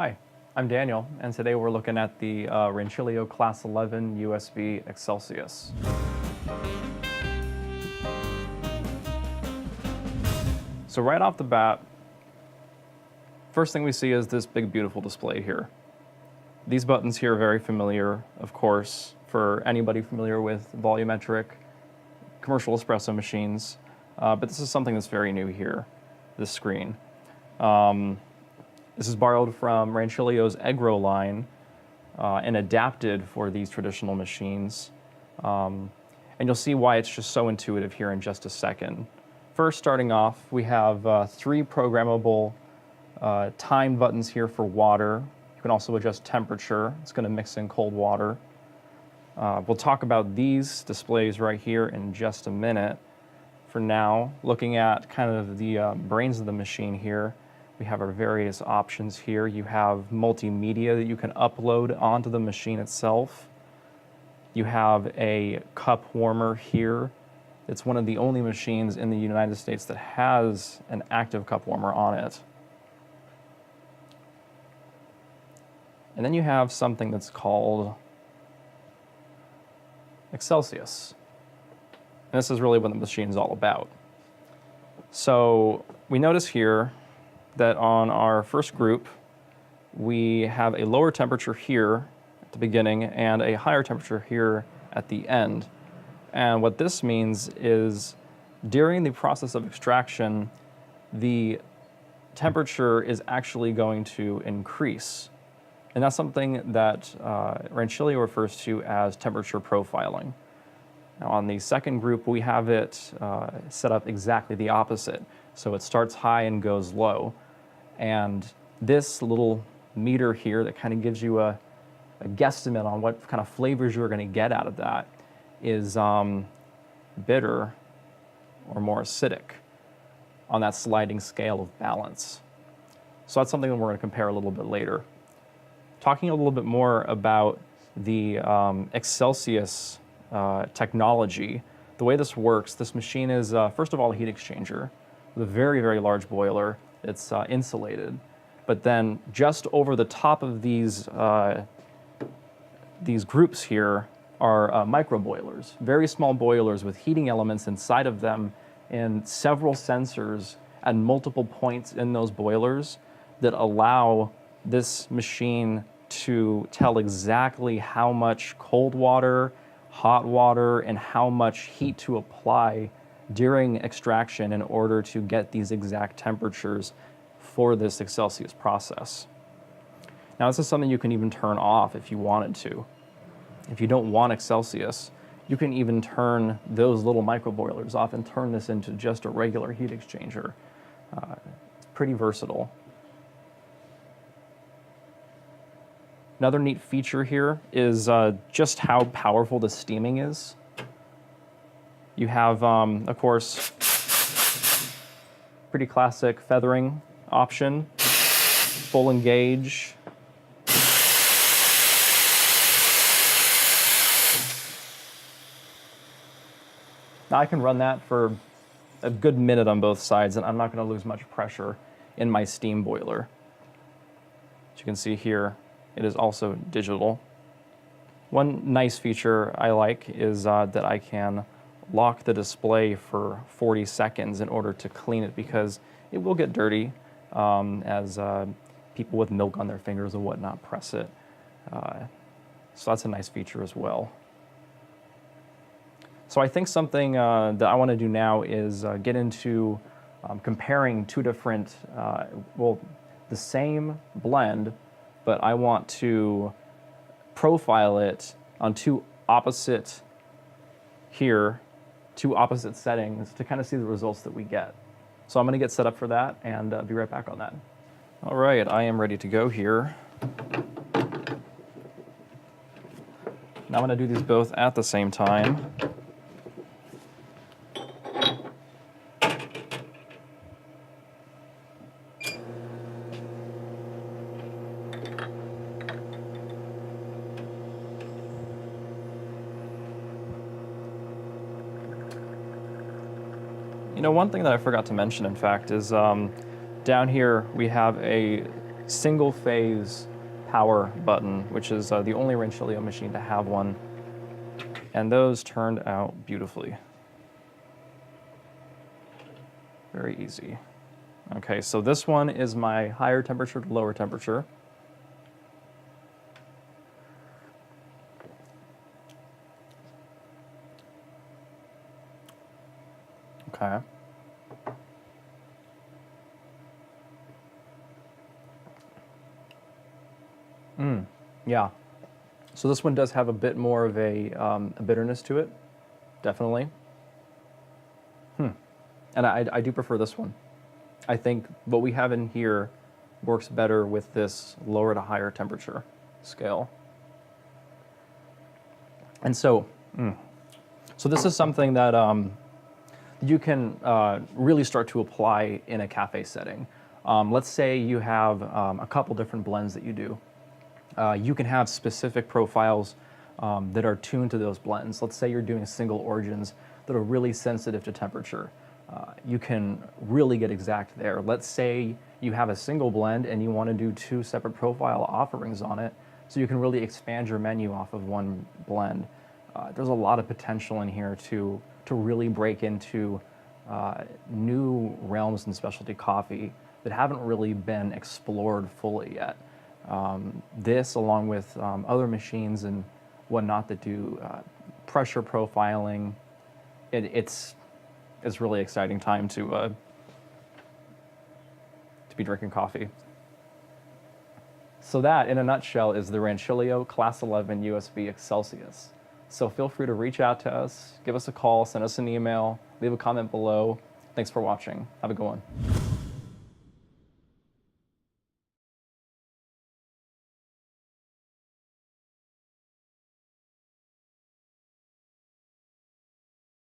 Hi, I'm Daniel, and today we're looking at the Rancilio Class 11 USB Excelsius. So right off the bat, first thing we see is this big, beautiful display here. These buttons here are very familiar, of course, for anybody familiar with volumetric commercial espresso machines, but this is something that's very new here, this screen. This is borrowed from Rancilio's egg roll line and adapted for these traditional machines. And you'll see why it's just so intuitive here in just a second. First, starting off, we have 3 programmable time buttons here for water. You can also adjust temperature. It's going to mix in cold water. We'll talk about these displays right here in just a minute. For now, looking at kind of the brains of the machine here, we have our various options here. You have multimedia that you can upload onto the machine itself. You have a cup warmer here. It's one of the only machines in the United States that has an active cup warmer on it. And then you have something that's called Excelsius. And this is really what the machine is all about. So we notice here that on our first group, we have a lower temperature here at the beginning and a higher temperature here at the end. And what this means is during the process of extraction, the temperature is actually going to increase. And that's something that Rancilio refers to as temperature profiling. Now on the second group, we have it set up exactly the opposite. So it starts high and goes low. And this little meter here that kind of gives you a guesstimate on what kind of flavors you're going to get out of that is bitter or more acidic on that sliding scale of balance. So that's something that we're going to compare a little bit later. Talking a little bit more about the Excelsius technology, the way this works, this machine is, first of all, a heat exchanger with a very, very large boiler. It's insulated, but then just over the top of these groups here are micro boilers, very small boilers with heating elements inside of them and several sensors at multiple points in those boilers that allow this machine to tell exactly how much cold water, hot water, and how much heat to apply during extraction in order to get these exact temperatures for this Excelsius process. Now this is something you can even turn off if you wanted to. If you don't want Excelsius, you can even turn those little micro boilers off and turn this into just a regular heat exchanger. It's pretty versatile. Another neat feature here is just how powerful the steaming is. You have, of course, pretty classic feathering option, full engage. Now I can run that for a good minute on both sides, and I'm not going to lose much pressure in my steam boiler. As you can see here, it is also digital. One nice feature I like is that I can lock the display for 40 seconds in order to clean it, because it will get dirty as people with milk on their fingers and whatnot press it. So that's a nice feature as well. So I think something that I want to do now is get into comparing two different, well, the same blend, but I want to profile it on two opposite settings to kind of see the results that we get. So I'm going to get set up for that and be right back on that. All right, I am ready to go here. Now I'm going to do these both at the same time. You know, one thing that I forgot to mention, in fact, is down here we have a single phase power button, which is the only Ranchilio machine to have one. And those turned out beautifully. Very easy. Okay, so this one is my higher temperature to lower temperature. Okay. Yeah. So this one does have a bit more of a bitterness to it, definitely. And I do prefer this one. I think what we have in here works better with this lower to higher temperature scale. And so, so this is something that you can really start to apply in a cafe setting. Let's say you have a couple different blends that you do. You can have specific profiles that are tuned to those blends. Let's say you're doing single origins that are really sensitive to temperature. You can really get exact there. Let's say you have a single blend and you want to do 2 separate profile offerings on it, so you can really expand your menu off of one blend. There's a lot of potential in here to really break into new realms in specialty coffee that haven't really been explored fully yet. This, along with other machines and whatnot that do pressure profiling, it's really exciting time to be drinking coffee. So that, in a nutshell, is the Ranchilio Class 11 USB Excelsius. So feel free to reach out to us, give us a call, send us an email, leave a comment below. Thanks for watching. Have a good one.